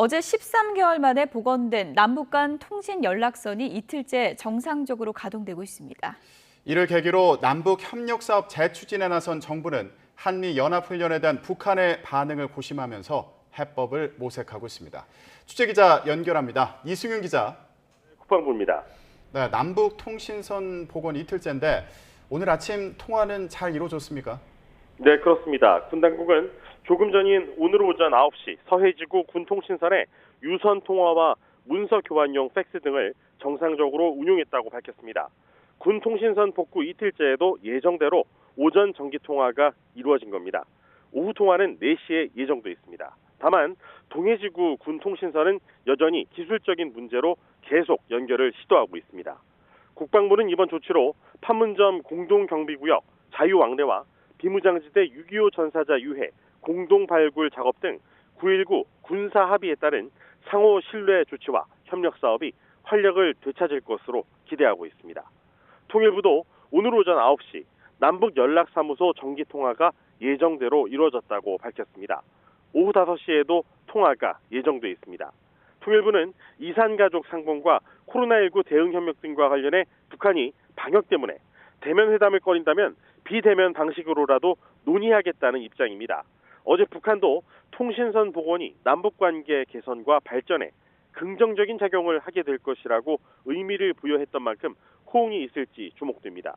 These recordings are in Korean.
어제 13개월 만에 복원된 남북 간 통신 연락선이 이틀째 정상적으로 가동되고 있습니다. 이를 계기로 남북 협력 사업 재추진에 나선 정부는 한미 연합훈련에 대한 북한의 반응을 고심하면서 해법을 모색하고 있습니다. 취재기자 연결합니다. 이승윤 기자. 국방부입니다. 네, 남북 통신선 복원 이틀째인데 오늘 아침 통화는 잘 이루어졌습니까? 네, 그렇습니다. 군 당국은 조금 전인 오늘 오전 9시 서해지구 군통신선의 유선 통화와 문서 교환용 팩스 등을 정상적으로 운용했다고 밝혔습니다. 군통신선 복구 이틀째에도 예정대로 오전 정기 통화가 이루어진 겁니다. 오후 통화는 4시에 예정돼 있습니다. 다만 동해지구 군통신선은 여전히 기술적인 문제로 계속 연결을 시도하고 있습니다. 국방부는 이번 조치로 판문점 공동경비구역 자유왕래와 비무장지대 6.25 전사자 유해 공동 발굴 작업 등 9.19 군사 합의에 따른 상호 신뢰 조치와 협력 사업이 활력을 되찾을 것으로 기대하고 있습니다. 통일부도 오늘 오전 9시 남북 연락사무소 정기 통화가 예정대로 이루어졌다고 밝혔습니다. 오후 5시에도 통화가 예정돼 있습니다. 통일부는 이산가족 상봉과 코로나19 대응 협력 등과 관련해 북한이 방역 때문에 대면 회담을 꺼린다면 비대면 방식으로라도 논의하겠다는 입장입니다. 어제 북한도 통신선 복원이 남북관계 개선과 발전에 긍정적인 작용을 하게 될 것이라고 의미를 부여했던 만큼 호응이 있을지 주목됩니다.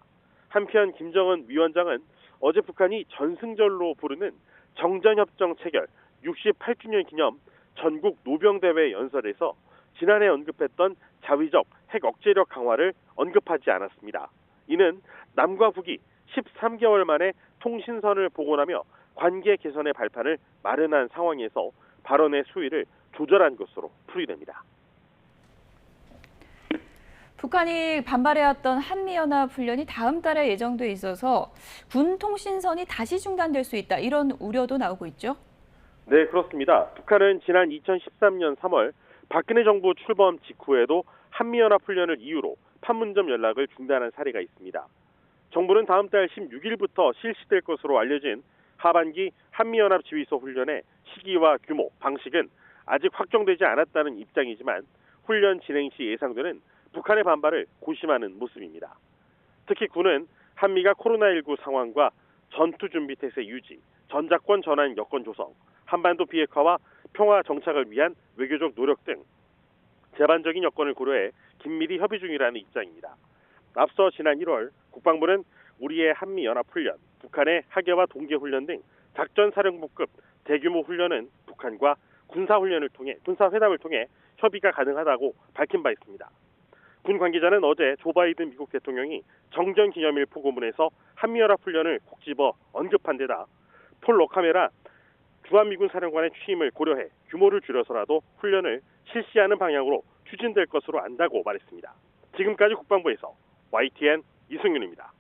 한편 김정은 위원장은 어제 북한이 전승절로 부르는 정전협정 체결 68주년 기념 전국 노병대회 연설에서 지난해 언급했던 자위적 핵 억제력 강화를 언급하지 않았습니다. 이는 남과 북이 13개월 만에 통신선을 복원하며 관계 개선의 발판을 마련한 상황에서 발언의 수위를 조절한 것으로 풀이됩니다. 북한이 반발해왔던 한미연합훈련이 다음 달에 예정돼 있어서 군 통신선이 다시 중단될 수 있다, 이런 우려도 나오고 있죠? 네, 그렇습니다. 북한은 지난 2013년 3월 박근혜 정부 출범 직후에도 한미연합훈련을 이유로 판문점 연락을 중단한 사례가 있습니다. 정부는 다음 달 16일부터 실시될 것으로 알려진 하반기 한미연합 지휘소 훈련의 시기와 규모, 방식은 아직 확정되지 않았다는 입장이지만 훈련 진행 시 예상되는 북한의 반발을 고심하는 모습입니다. 특히 군은 한미가 코로나19 상황과 전투 준비 태세 유지, 전작권 전환 여건 조성, 한반도 비핵화와 평화 정착을 위한 외교적 노력 등 제반적인 여건을 고려해 긴밀히 협의 중이라는 입장입니다. 앞서 지난 1월 국방부는 우리의 한미연합훈련, 북한의 하계와 동계훈련 등 작전사령부급 대규모 훈련은 북한과 군사회담을 통해 협의가 가능하다고 밝힌 바 있습니다. 군 관계자는 어제 조 바이든 미국 대통령이 정전기념일 포고문에서 한미연합훈련을 콕 집어 언급한 데다 폴 러카메라 주한미군 사령관의 취임을 고려해 규모를 줄여서라도 훈련을 실시하는 방향으로 추진될 것으로 안다고 말했습니다. 지금까지 국방부에서 YTN 이승윤입니다.